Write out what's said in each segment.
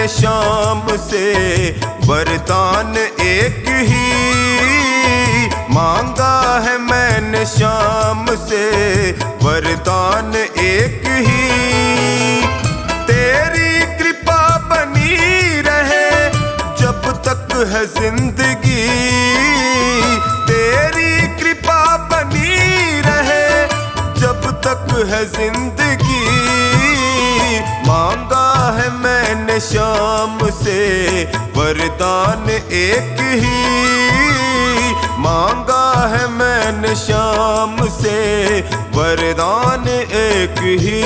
मैंने शाम से वरदान एक ही मांगा है, मैंने शाम से वरदान एक ही। तेरी कृपा बनी रहे जब तक है जिंदगी, तेरी कृपा बनी रहे जब तक है जिंदगी। मांगा है मैंने शाम से वरदान एक ही, मांगा है मैंने शाम से वरदान एक ही।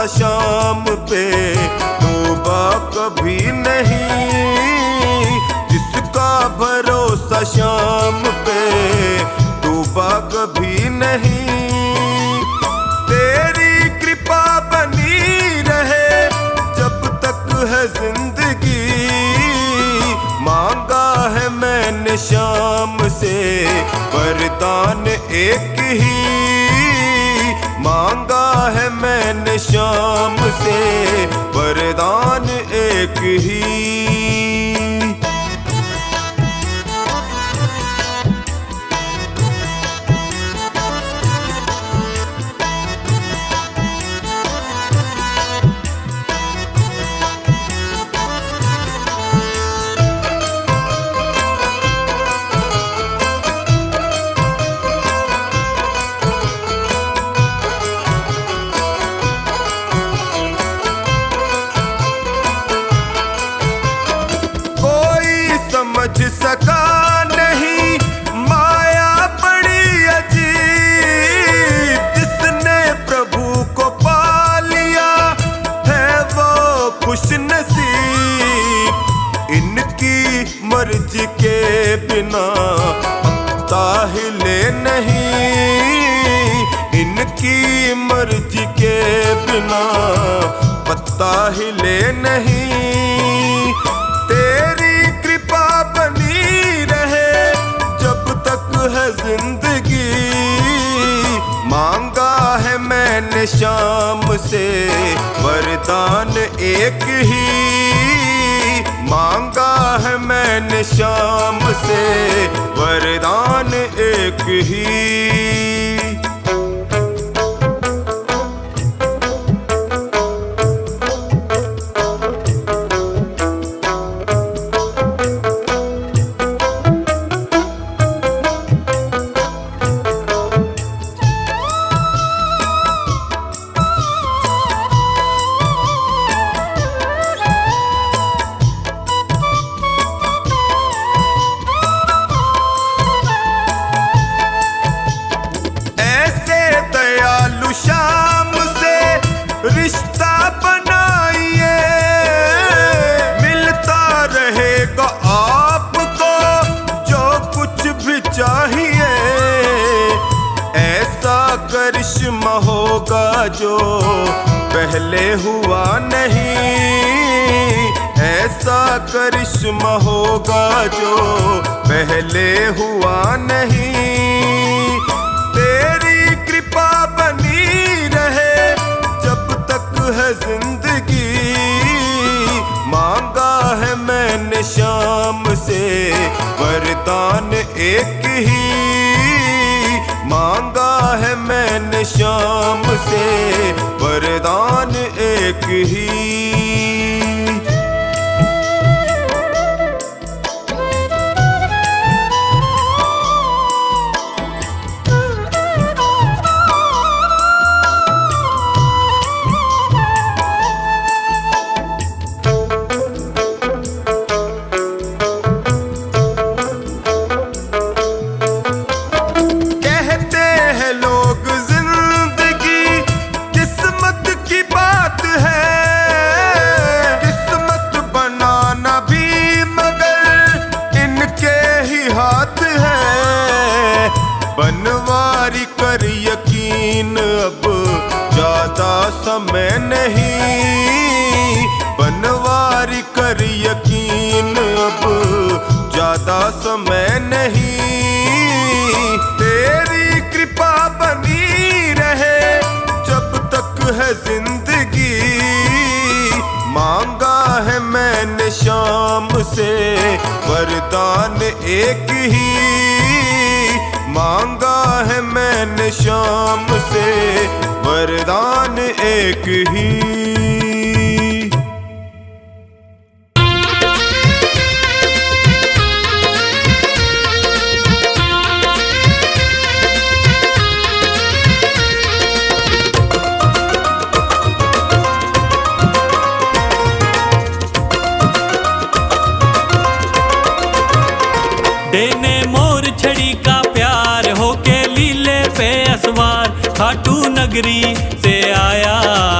शाम पे तौबा कभी नहीं, जिसका भरोसा शाम पे तौबा कभी नहीं। तेरी कृपा बनी रहे जब तक है जिंदगी। मांगा है मैंने शाम से वरदान एक ही, मांगा है मैंने शाम से वरदान एक ही। समझ सका नहीं माया बड़ी अजीब, जिसने प्रभु को पा लिया है वो खुश नसीब। इनकी मर्जी के बिना पत्ता हिले नहीं, इनकी मर्जी के बिना पत्ता हिले नहीं। तेरी कृपा बनी रहे जब तक है जिंदगी। मांगा है मैंने शाम से वरदान एक ही, मांगा है मैंने शाम से वरदान एक ही। शाम से रिश्ता बनाइए, मिलता रहेगा आपको जो कुछ भी चाहिए। ऐसा करिश्मा होगा जो पहले हुआ नहीं, ऐसा करिश्मा होगा जो पहले हुआ नहीं। तेरी कृपा बनी रहे जब तक है जिंदगी। मांगा है मैंने शाम से वरदान एक ही, मांगा है मैंने शाम से वरदान एक ही। ज्यादा समय नहीं, तेरी कृपा बनी रहे जब तक है जिंदगी। मांगा है मैंने शाम से वरदान एक ही, मांगा है मैंने शाम से वरदान एक ही। देने मोर छड़ी का प्यार होके लीले पे असवार, खाटू नगरी से आया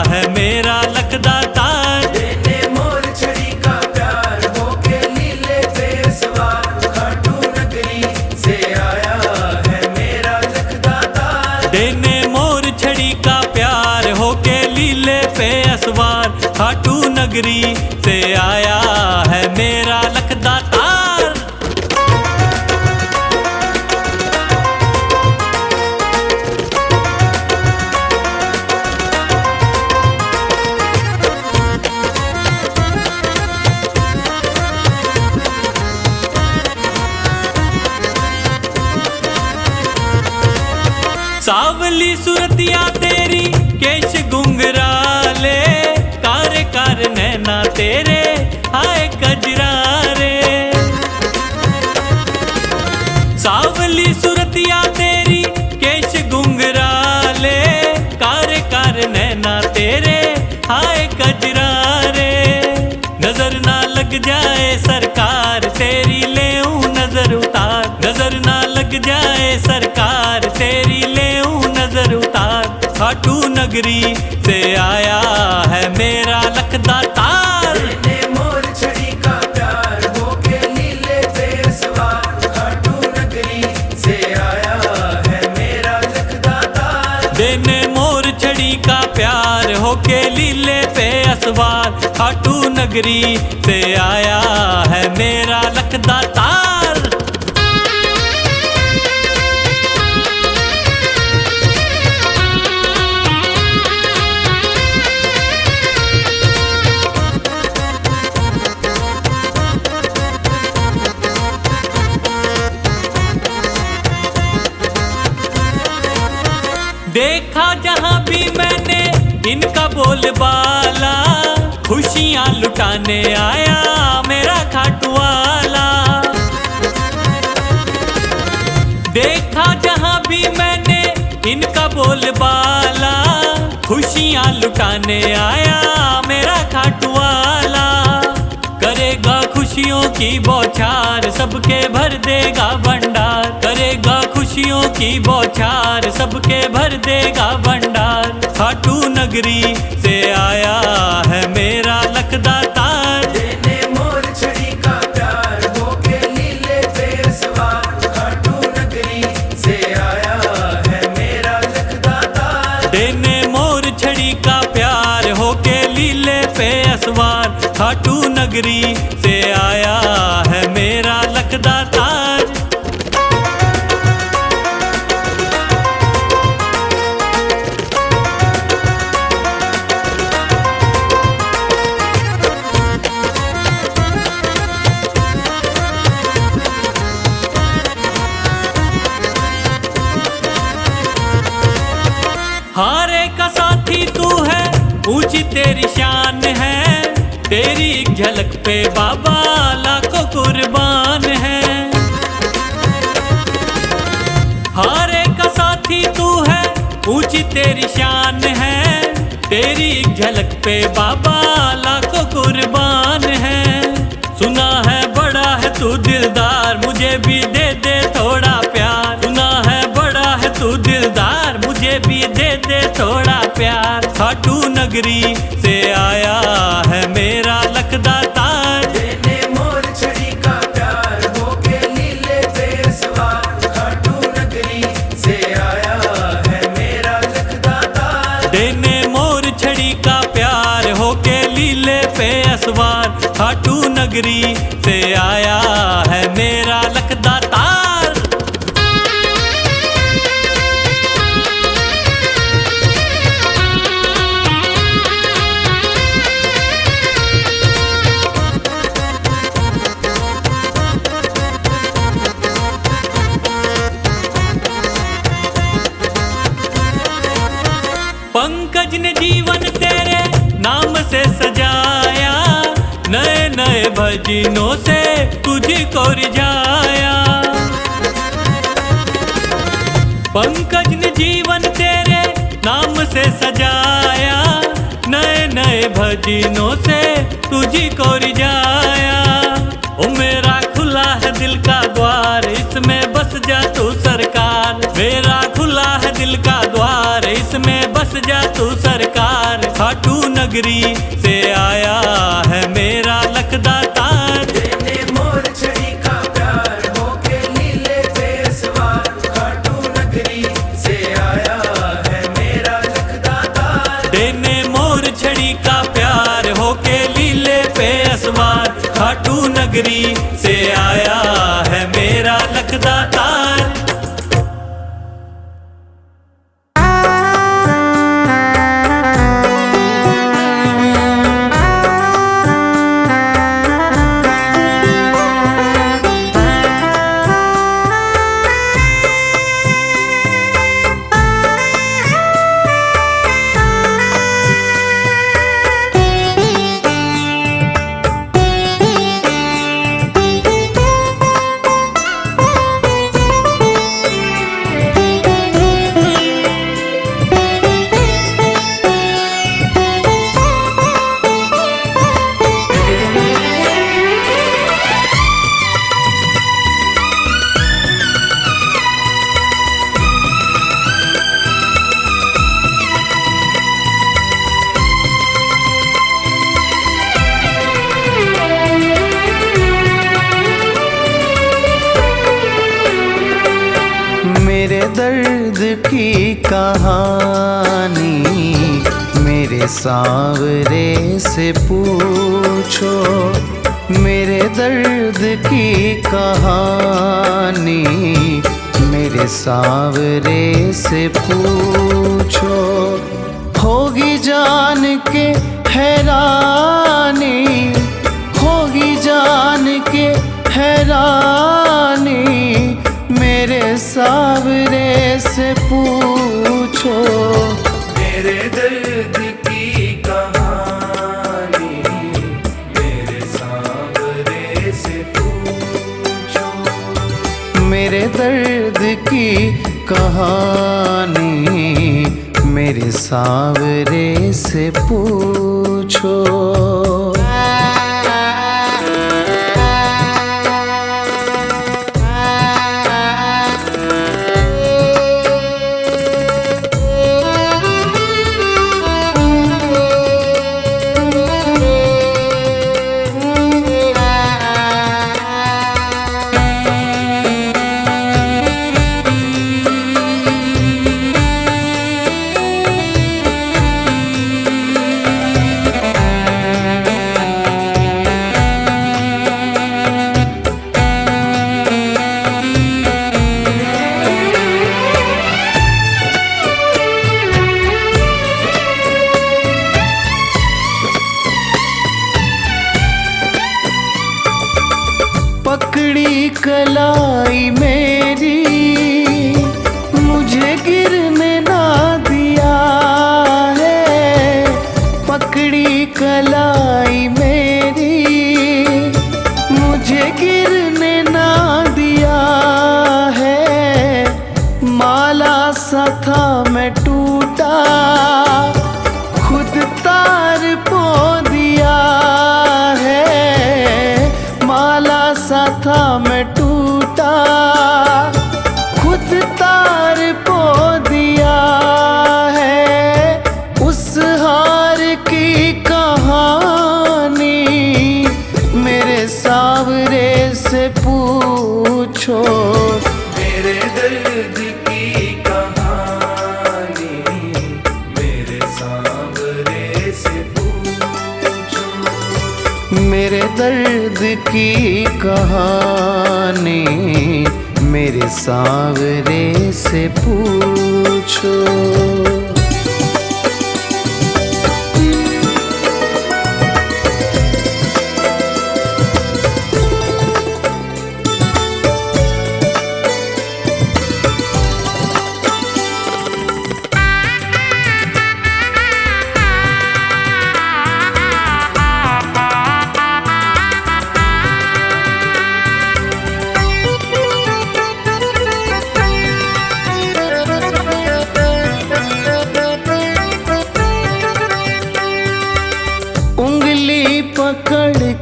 है मेरा लखदातार। देने मोर छड़ी का प्यार होके लीले पे असवार, खाटू नगरी से आया है मेरा लखदातार। देने मोर छड़ी का प्यार होके लीले पे असवार, खाटू नगरी से आया है मेरा लखदातार। सावली सुरतिया तेरी केश गुंगराले, कार कार नैना तेरे हाय कजरारे। सावली सुरतिया तेरी केश गुंगराले, कार कार नैना तेरे हाय कजरारे। नजर ना लग जाए सरकार तेरी लेऊं नजर उतार, नजर ना लग जाए सरकार तेरी लेऊं नजर उतार। खाटू नगरी से आया है मेरा लखदातार। देने मोर छड़ी का प्यार होके लीले पे असवार, खाटू नगरी से आया है मेरा लखदातार। देने मोर छड़ी का प्यार होके लीले पे असवार, खाटू नगरी से आया है मेरा लखदातार। देखा जहां भी मैंने इनका बोलबाला, खुशियां लुटाने आया मेरा खाटू वाला। देखा जहां भी मैंने इनका बोलबाला, खुशियां लुटाने आया मेरा खाटू वाला। करेगा खुशियों की बौछार सबके भर देगा भंडार, करेगा खुशियों की बौछार सबके भर देगा भंडार। खाटू नगरी से आया है मेरा लखदातार। देने मोर छड़ी का प्यार होके लीले पे असवार, खाटू नगरी से आया है मेरा लखदातार। देने मोर छड़ी का प्यार होके लीले पे असवार, खाटू नगरी से आया है मेरा लखदातार। हारे का साथी तू है, ऊंची तेरी शान है, तेरी एक झलक पे बाबा लाखों कुर्बान है। हारे का साथी तू है, ऊंची तेरी शान है, तेरी एक झलक पे बाबा लाखों कुर्बान है। सुना है बड़ा है तू दिलदार, मुझे भी दे दे थोड़ा प्यार। सुना है बड़ा है तू दिलदार, मुझे भी दे दे थोड़ा प्यार। खाटू नगरी से आया है मेरा लखदातार। देने मोर छड़ी का प्यार होके लीले पे असवार, खाटू नगरी से आया है मेरा लखदातार। देने मोर छड़ी का प्यार होके लीले पे असवार, खाटू नगरी से आया है मेरा पंकज ने जीवन तेरे नाम से सजाया, नए नए भजनों से तुझको रिझाया। पंकज ने जीवन तेरे नाम से सजाया, नए नए भजनों से तुझको रिझाया। ओ मेरा खुला है दिल का द्वार, इसमें बस जा तू सरकार। मेरा खुला है दिल का द्वार, इसमें बस जा तू सरकार। खाटू नगरी से आया है मेरा लखदातार। देने मोर छड़ी का प्यार होके लीले पे सवार। खाटू नगरी से आया है मेरा लखदातार। देने मोर छड़ी का प्यार होके लीले पे असवार। खाटू नगरी से आया है मेरा लखदातार। मेरे दर्द की कहानी मेरे सांवरे से पूछो। मेरे दर्द की कहानी मेरे सांवरे से पूछो। होगी जान के हैरानी, होगी जान के हैरानी, मेरे सांवरे से पूछो। मेरे दर्द की कहानी मेरे सांवरे से पूछो। मेरे दर्द की कहानी मेरे सांवरे से पूछो। पकड़ी कलाई मेरी मुझे गिरने ना दिया है। पकड़ी कलाई मेरी मुझे गिरने ना दिया है। माला सा था मैं टूटा, खुद तार पो दिया है। माला सा था मैं टूटा, खुद तार पो दिया है। उस हार की कहानी मेरे सांवरे से पूछो। मेरे दर्द की कहानी मेरे सांवरे से पूछो। मेरे दर्द की कहानी मेरे सांवरे से पूछो।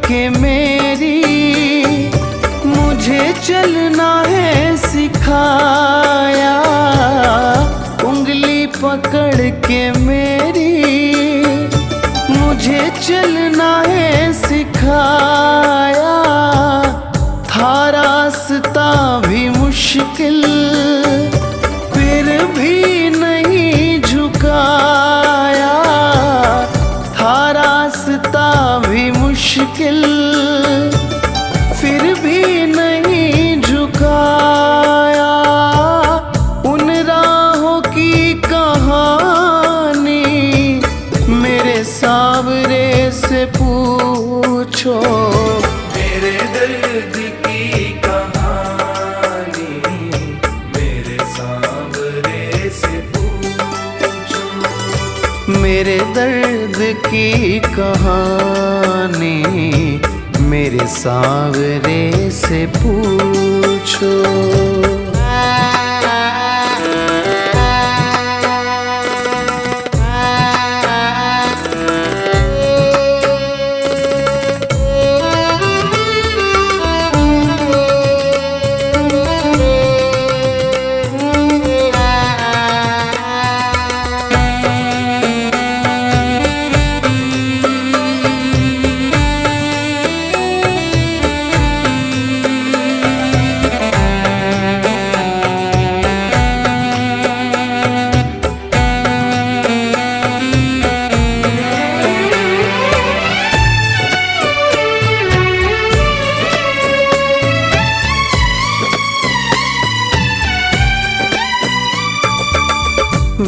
के मेरी मुझे चलना है सिखाया, उंगली पकड़ के मेरी मुझे चलना है सिखाया। था रास्ता भी मुश्किल फिर भी नहीं झुकाया, था रास्ता भी मुश्किल फिर भी नहीं झुकाया। उन राहों की कहानी मेरे सांवरे से पूछो, मेरे दर्द की कहानी मेरे सांवरे से पूछो। मेरे दर्द की कहानी मेरे सांवरे से पूछो।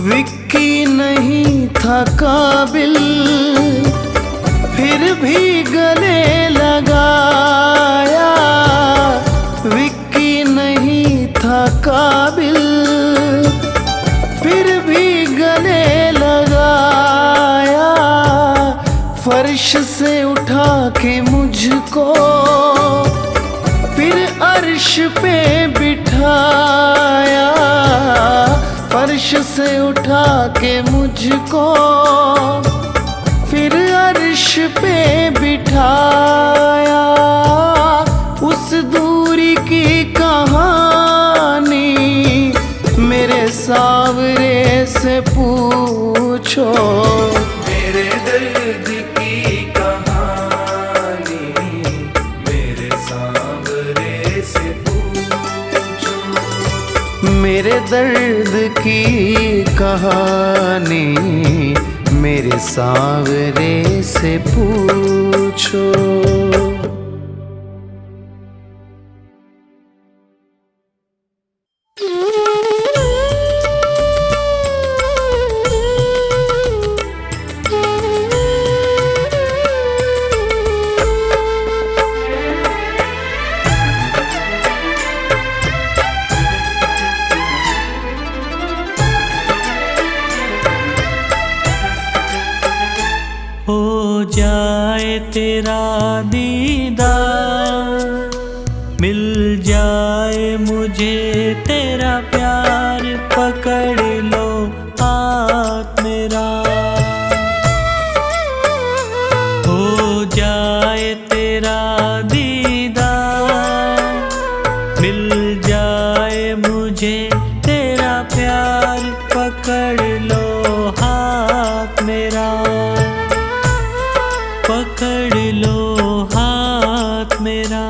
विक्की नहीं था काबिल फिर भी गले लगाया, विक्की नहीं था काबिल फिर भी गले लगाया। फर्श से उठा के मुझको फिर अर्श पे बिठाया, फर्श से उठा के मुझको फिर अर्श पे बिठाया। उस दूरी की कहानी मेरे सांवरे से पूछो, मेरे दर्द की कहानी मेरे सांवरे से पूछो। मेरे दर्द की कहानी मेरे सांवरे से पूछो। हो जाए तेरा दीदार, मिल जाए मुझे तेरा प्यार, पकड़ लो हाथ मेरा। हो जाए तेरा दीदार, मिल जाए मुझे तेरा प्यार, पकड़ लो हाथ मेरा, पकड़ लो हाथ मेरा।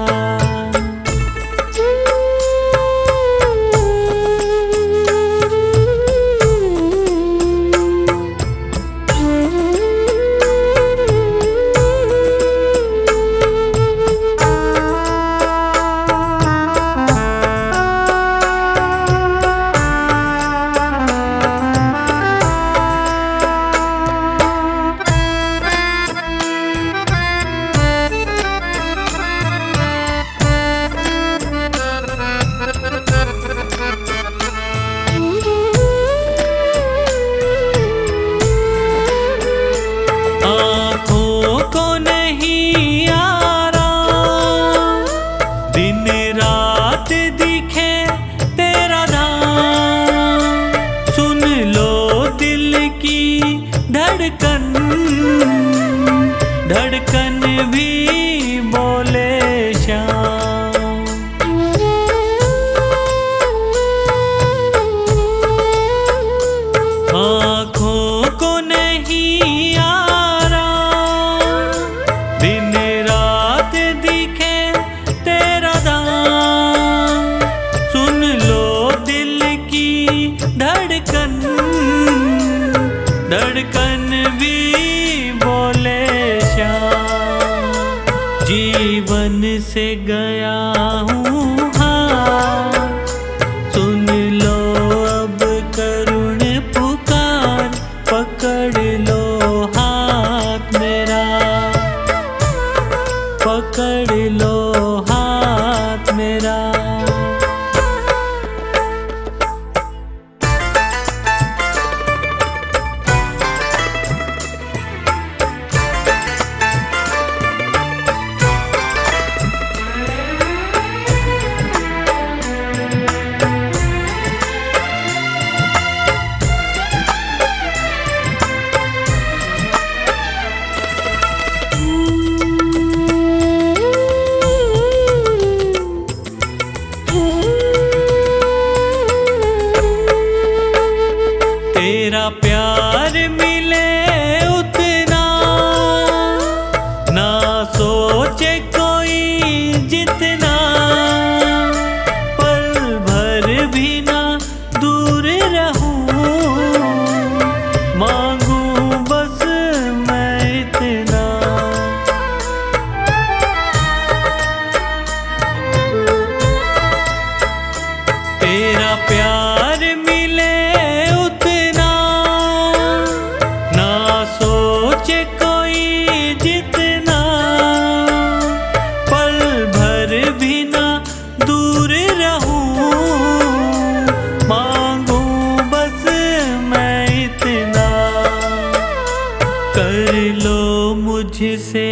तुझसे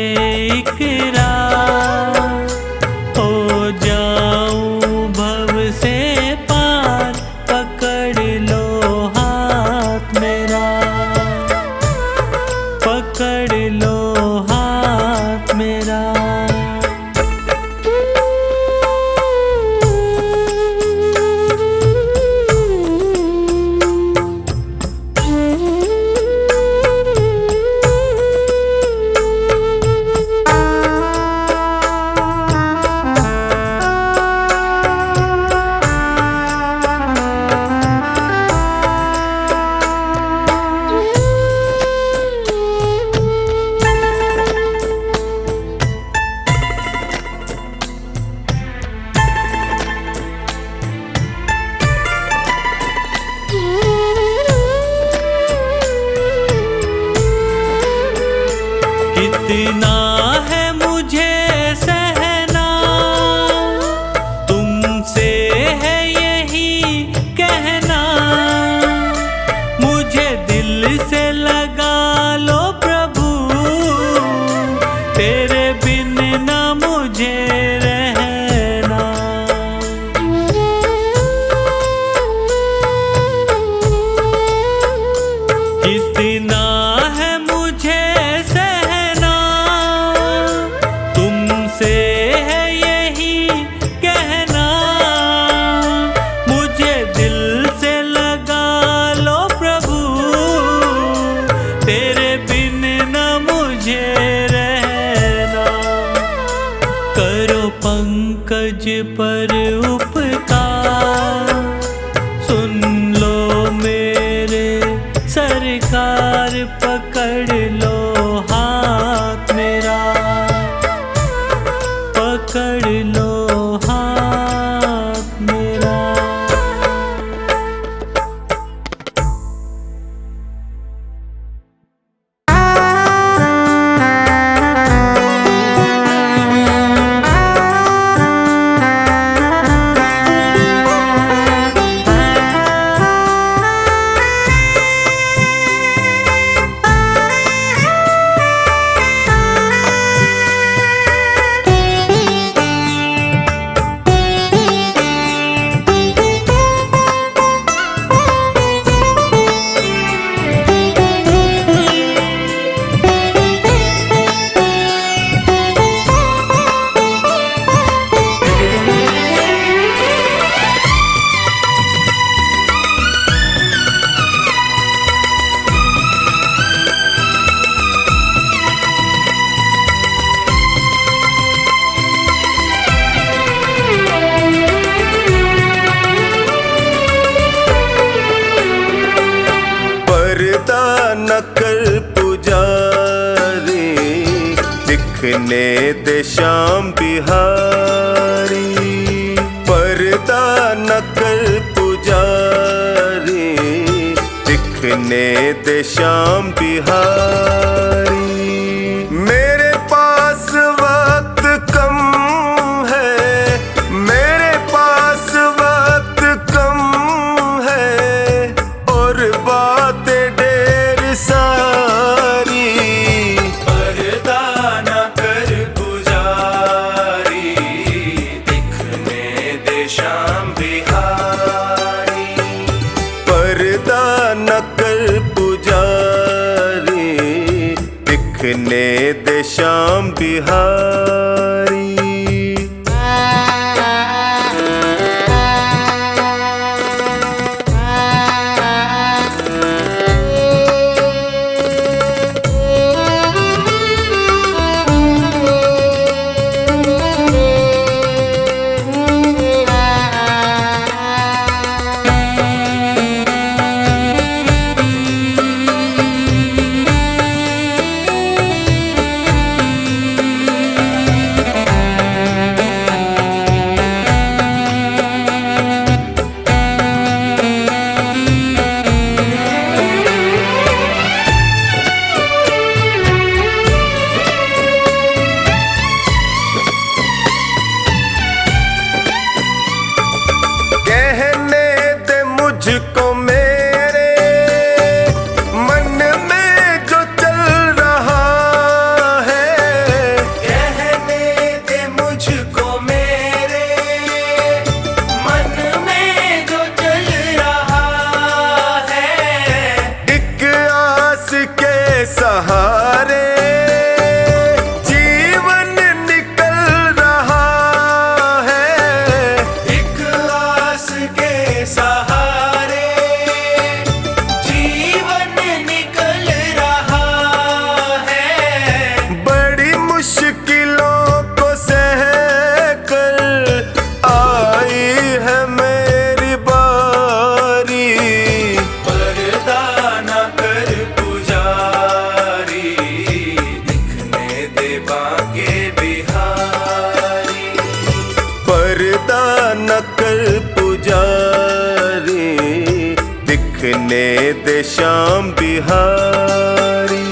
इकरार, हो जाऊं भव से पार, पकड़ लो हाथ मेरा, पकड़ लो हाथ मेरा। कितना है मुझे सहना, तुमसे है यही कहना, मुझे दिल से लगा लो प्रभु, तेरे बिन ना मुझे रहना। कितना है मुझे से है यही कहना, मुझे दिल से लगा लो प्रभु, तेरे बिन न मुझे रहना। करो पंकज पर उपकार, सुन लो मेरे सरकार, पकड़ लो हाथ मेरा, पकड़ लो हाथ मेरा। न कर पुजारी, दिखने दे श्याम बिहारी। पर्दा न कर पुजारी, दिखने दे श्याम बिहारी। मेरे पास वक्त कम है, मेरे पास वक्त कम है, और बातें सारी। पर्दा न कर पुजारी, दिखने दे श्याम बिहारी। पर्दा न कर पुजारी, दिखने दे श्याम बिहारी। पुजारी दिखने दे श्याम बिहारी।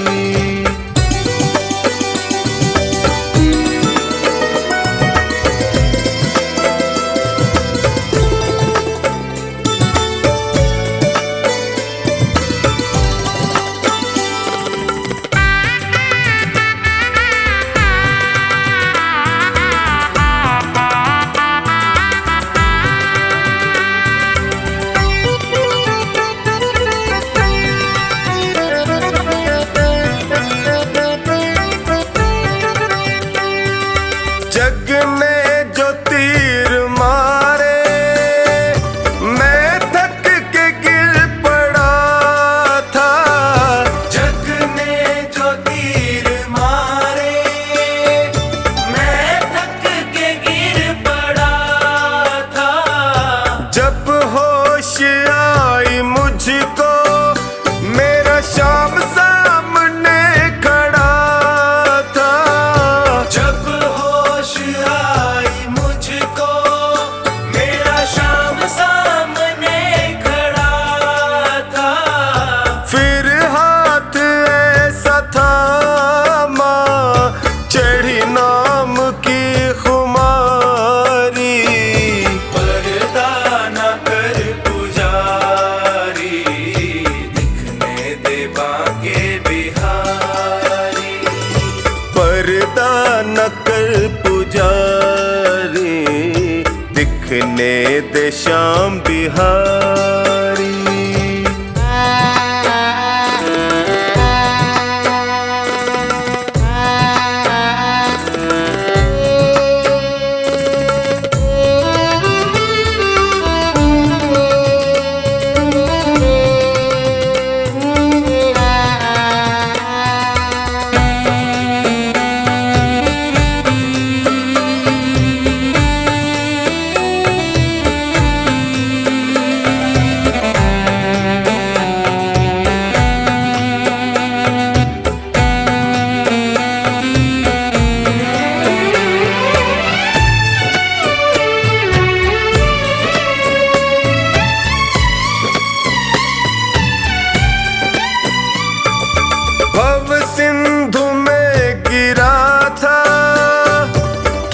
जग ने जो तीर मारे मैं थक के गिर पड़ा था। जग ने जो तीर मारे मैं थक के गिर पड़ा था। जब होश आई मुझको मेरा श्याम सामने खड़ा था। जब होश आई मुझको मेरा श्याम सामने खड़ा था। फिर हाथ ऐसा था माँ चढ़ी नाम की खुमारी। पर्दा न कर पुजारी दिखने दे बाके बिहारी। पर्दा न कर पुजारी दिखने दे श्याम बिहारी। भव सिंधु में गिरा था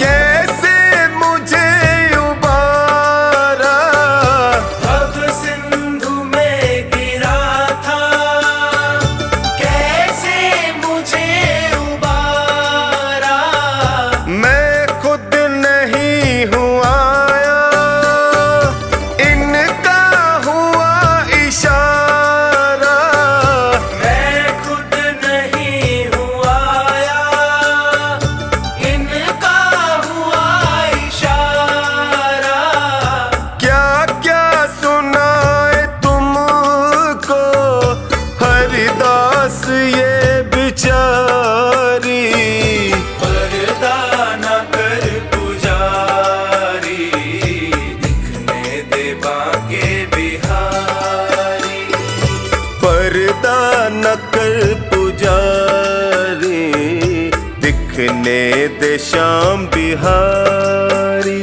कैसे मुझे उबारा। भव सिंधु में गिरा था कैसे मुझे उबारा। मैं खुद नहीं हूँ आया इनका हुआ इशारा। मैं खुद नहीं हूँ आया इनका हुआ इशारा। क्या क्या सुनाए तुमको हरिदास ये बिचारी। पर्दा न कर पुजारी दिखने दे बाके बिहारी। पर्दा न कर पुजारी दिखने दे श्याम बिहारी।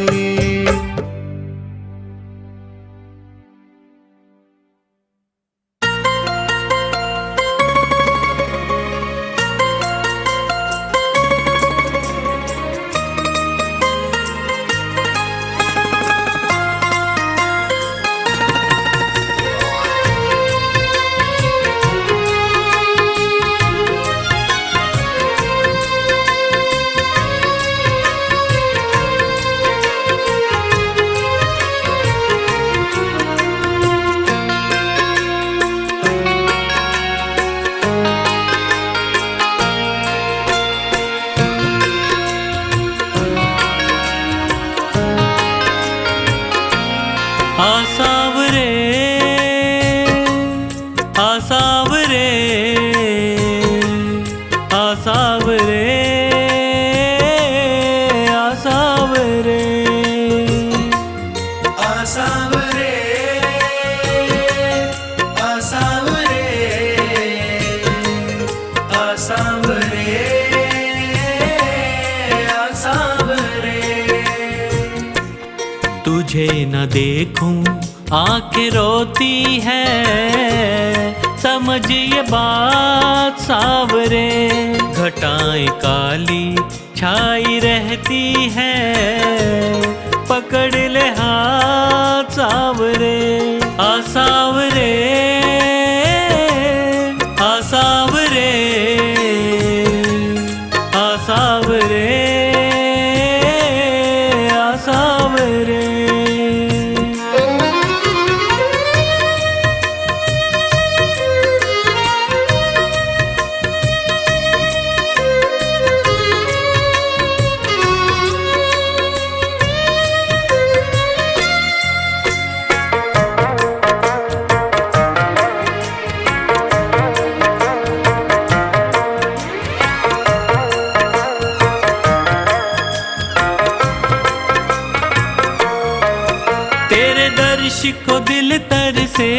तुझे न देखूं आंखें रोती है, समझ ये बात सावरे। घटाएं काली छाई रहती है, पकड़ ले हाथ सावरे। आ सावरे, आ सावरे, आ सावरे, आ सावरे। तेरे दर्श को दिल तर से,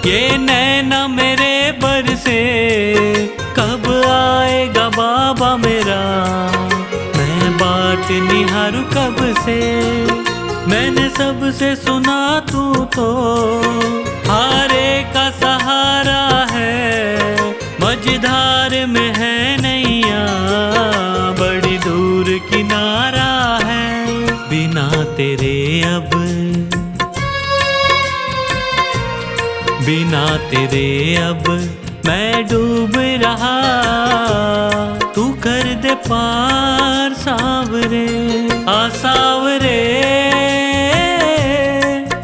ये नैना मेरे बर से। कब आएगा बाबा मेरा, मैं बात निहारूं कब से। मैंने सबसे सुना तू तो हारे का सहारा है। मझधार में है नैया, बड़ी दूर किनारा है। बिना तेरे अब, बिना तेरे अब मैं डूब रहा। तू कर दे पार सावरे। आ सावरे,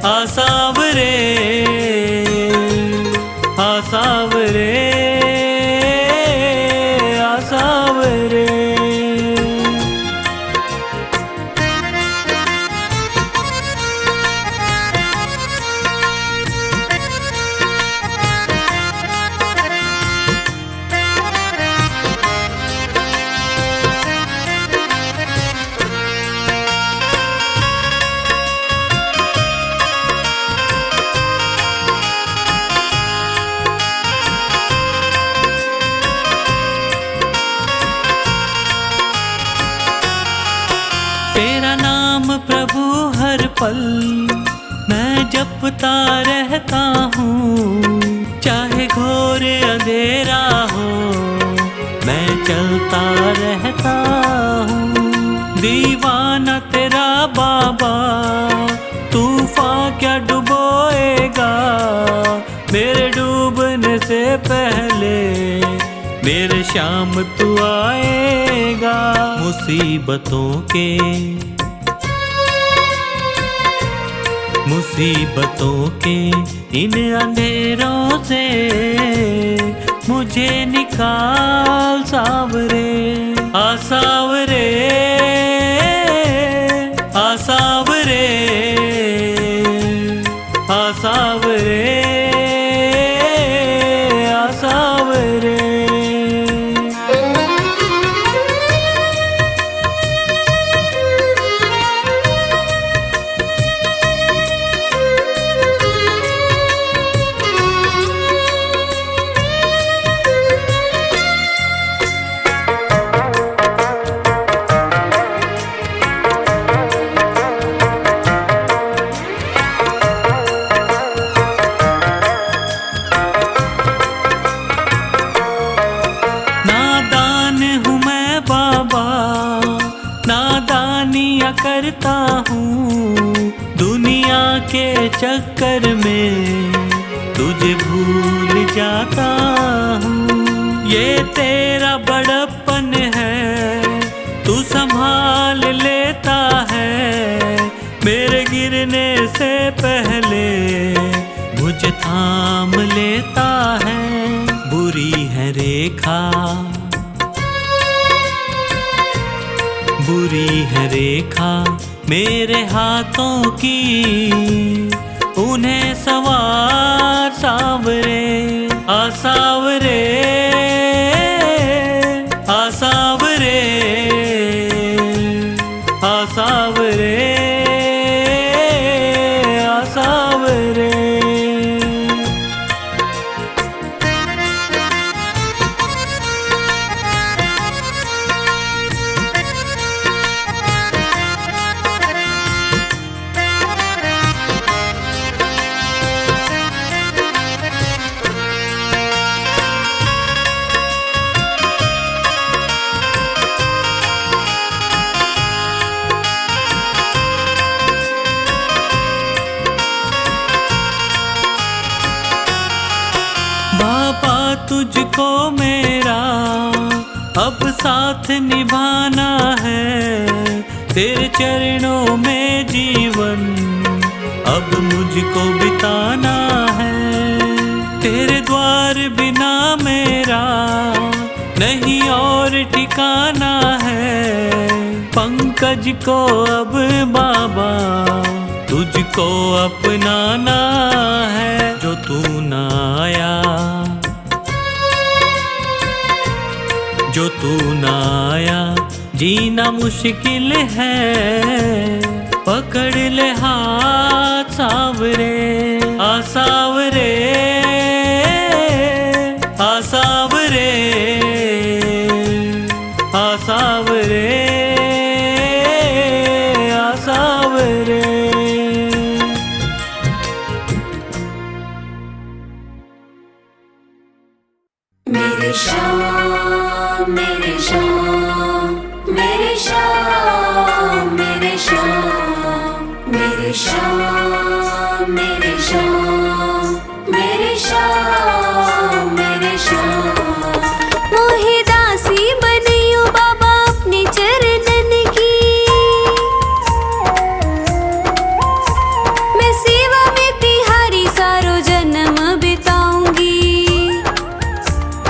आ सावरे, आ सावरे, आ सावरे। तेरा नाम प्रभु हर पल मैं जपता रहता हूँ। चाहे घोर अंधेरा हो, मैं चलता रहता हूँ। दीवाना तेरा बाबा, तूफान क्या डुबोएगा। मेरे डूबने से पहले मेरे शाम तू आएगा। मुसीबतों के, मुसीबतों के इन अंधेरों से मुझे निकाल सावरे। आ सावरे, आ सावरे, आ सावरे, आ सावरे। नादानियाँ करता हूँ दुनिया के चक्कर में, तुझे भूल जाता हूँ। ये तेरा बड़प्पन है, तू संभाल लेता है। मेरे गिरने से पहले मुझे थाम लेता है। बुरी है रेखा, बुरी है रेखा मेरे हाथों की, उन्हें सवार सावरे। आ सावरे, आ सावरे, आ सावरे, आ सावरे। तुझको मेरा अब साथ निभाना है, तेरे चरणों में जीवन अब मुझको बिताना है। तेरे द्वार बिना मेरा नहीं और ठिकाना है, पंकज को अब बाबा तुझको अपनाना है। जो तू ना आया, जो तू ना आया जीना मुश्किल है, पकड़ ले हाथ सावरे, आ सावरे, आ सावरे, आ सावरे, आ सावरे। मेरे श्याम, मेरे श्याम, मेरे श्याम, मेरे श्याम, मेरे श्याम, मेरे श्याम, मेरे श्याम, मेरे श्याम। मोहे दासी बनियो बाबा अपने चरणन की, मैं सेवा में तिहारी सारो जन्म बिताऊंगी।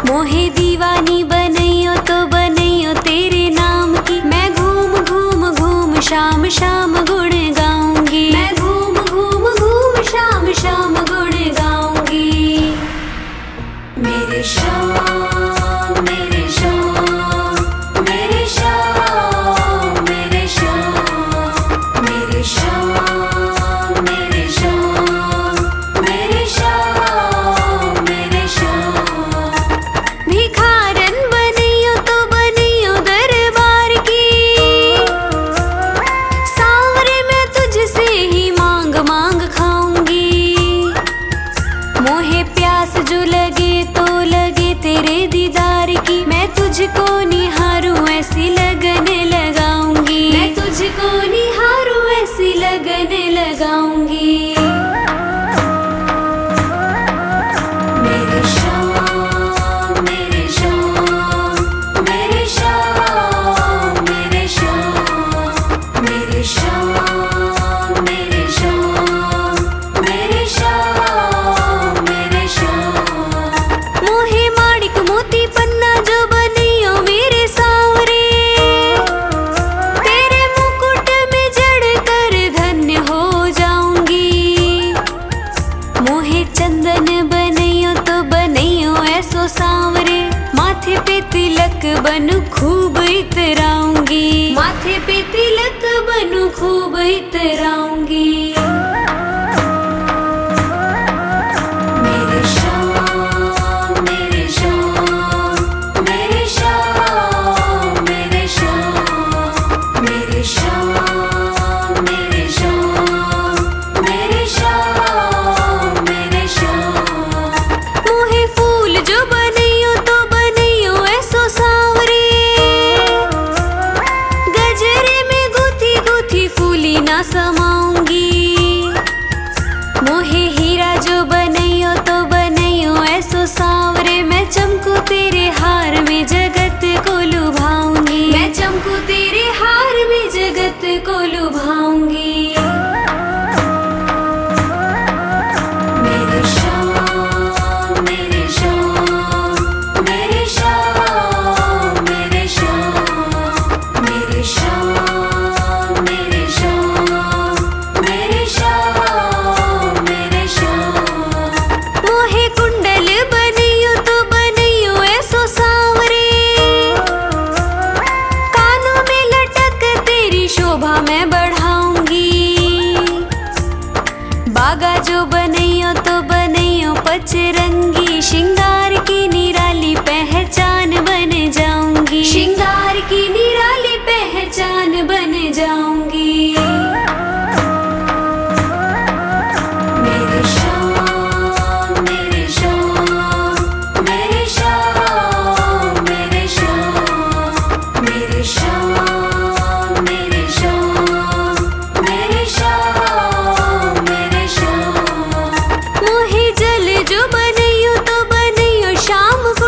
मोहे दीवानी बनइयो तो बनइयो तेरे नाम की, मैं घूम घूम घूम शाम शाम गुण गाऊंगी, मैं घूम घूम घूम शाम शाम गुण गाऊंगी। मेरे श्याम, मेरे श्याम, मेरे श्याम, मेरे श्याम, मेरे श्याम, मेरे श्याम, मेरे श्याम, मेरे श्याम। भिखारन बनियो तो बनियो दरबार की, सांवरे मैं तुझसे ही मांग मांग खाऊंगी। मोहे प्यास जो लगे तो लगे तेरे दीदार की, मैं तुझको निहारूं ऐसी लगन लगाऊंगी, मैं तुझको निहारूं ऐसी लगन लगाऊंगी। मेरे श्याम, मेरे श्याम, मेरे श्याम, मेरे श्याम, मेरे श्याम, मेरे श्याम, मेरे श्याम, मेरे श्याम। मोहे माणिक मोती पन्ना जो बनियो मेरे सांवरे, तेरे मुकुट में जड़ कर धन्य हो जाऊंगी। मोहे चंदन बनइयो तो बनइयो ऐसो सांवरे, माथे पे तिलक बनू खूब इतराऊंगी, माथे पे तिलक बनू खूब इतराऊंगी। मेरे श्याम, मेरे श्याम, मेरे श्याम, मेरे श्याम, मेरे श्याम, मेरे श्याम, मेरे श्याम, मेरे श्याम। मोहे फूल जो बनइयो तो बनइयो ऐसो सांवरे, गजरे में गुथी गुथी फूली ना समाऊंगी। मोहे हीरा जो बनइयो तो बनइयो ऐसो सांवरे, मैं चमकू तेरे हार में जगत को लुभाऊंगी, मैं चमकू तेरे हार में जगत को लुभाऊंगी। मेरे श्याम, मेरे श्याम, मेरे श्याम, मेरे श्याम, मेरे श्याम, मेरे श्याम, मेरे श्याम, मेरे श्याम। मोहे कुंडल बनियो तो बनियो ऐसो सांवरे, कानों में लटक तेरी शोभा मैं बढ़ाऊंगी। बागा जो बनइयो तो बनइयो पचरंगी, श्रृंगार की निराली पहचान बन जाऊंगी, श्रृंगार की निराली पहचान बन जाऊंगी। मेरे श्याम, मेरे श्याम, मेरे श्याम, मेरे श्याम, मेरे श्याम, मेरे श्याम, मेरे श्याम, मेरे श्याम। मोहे जल जो बनइयो तो बनइयो शाम को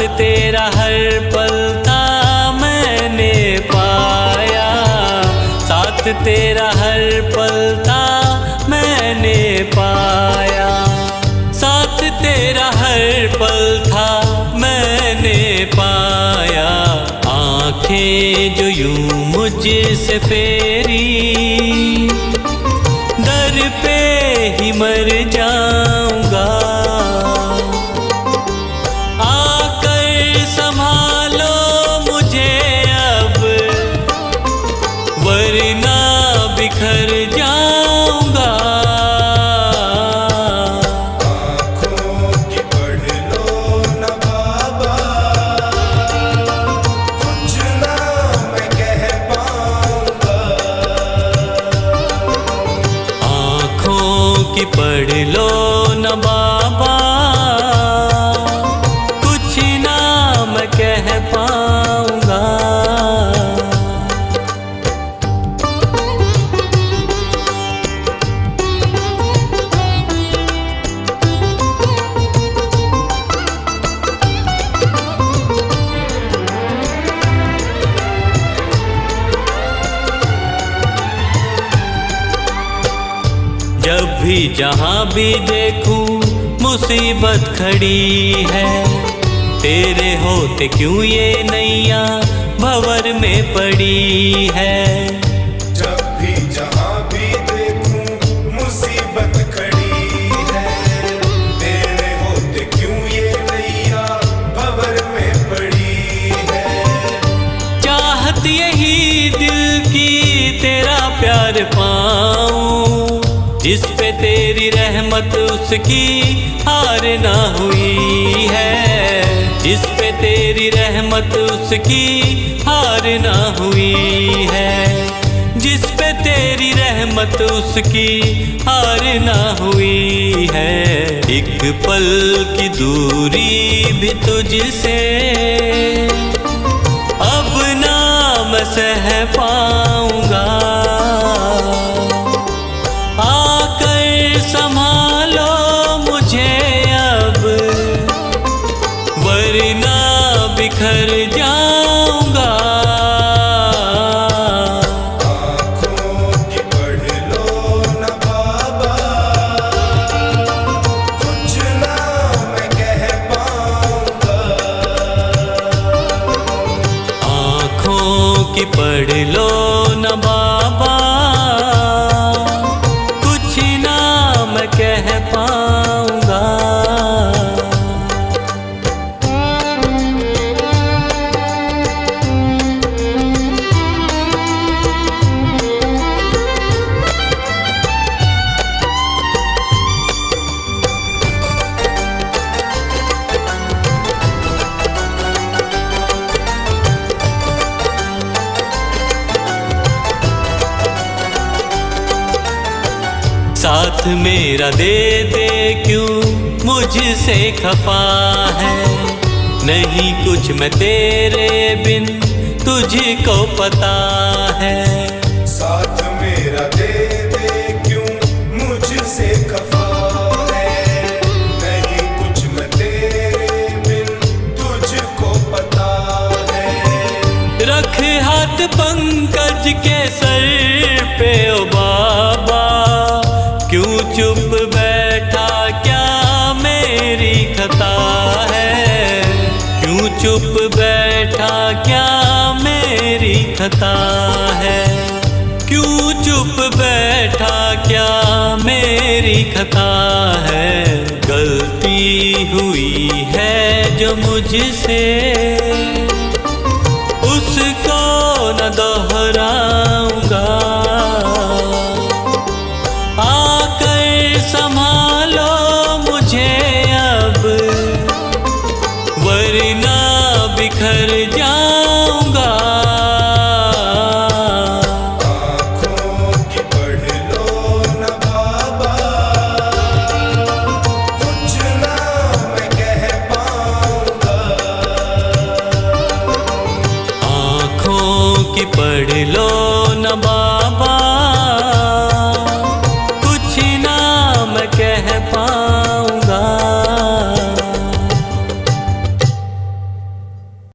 साथ तेरा हर पल था मैंने पाया, साथ तेरा हर पल था मैंने पाया, साथ तेरा हर पल था मैंने पाया। आंखें जो यूं मुझसे फेरी, दर पे ही मर जाऊंगा। आकर संभालो मुझे अब, वरना बिखर जाऊंगा। आँखों की पढ़ लो न बाबा, कुछ ना मैं कह पाऊंगा। आँखों की पढ़ लो न बाबा, कुछ ना मैं कह पाऊंगा। जब भी जहाँ भी देखूं मुसीबत खड़ी है, तेरे होते क्यों ये नैया भंवर में पड़ी है। जब भी जहाँ भी देखूं मुसीबत खड़ी है, तेरे होते क्यों ये नैया भंवर में पड़ी है। चाहत यही दिल की तेरा प्यार पाऊं, जिस पे तेरी रहमत उसकी हार ना हुई है, जिस पे तेरी रहमत उसकी हार ना हुई है, जिस पे तेरी रहमत उसकी हार ना हुई है। एक पल की दूरी भी तुझसे अब ना मैं सह पाऊंगा। आकर संभालो मुझे अब, वरना बिखर जाऊंगा। आँखों की पढ़ लो न बाबा, कुछ ना मैं कह पाऊंगा। आँखों की पढ़ लो न बाबा, कुछ ना मैं कह पाऊंगा। साथ मेरा दे दे क्यों मुझसे खफा है, नहीं कुछ मैं तेरे बिन तुझको पता है। साथ मेरा दे दे क्यों मुझसे खफा है, नहीं कुछ मैं तेरे बिन तुझको पता है। रख हाथ पंकज के सर पे ओ बाबा, क्यों चुप बैठा क्या मेरी खता है, क्यों चुप बैठा क्या मेरी खता है, क्यों चुप बैठा क्या मेरी खता है। गलती हुई है जो मुझसे उसको न दोहराऊंगा। आकर संभालो मुझे अब, वरना बिखर जाऊंगा। आँखों की पढ़ लो न बाबा, कुछ ना मैं कह पाऊंगा। आँखों की पढ़ लो न बाबा, कुछ ना मैं कह पाऊंगा।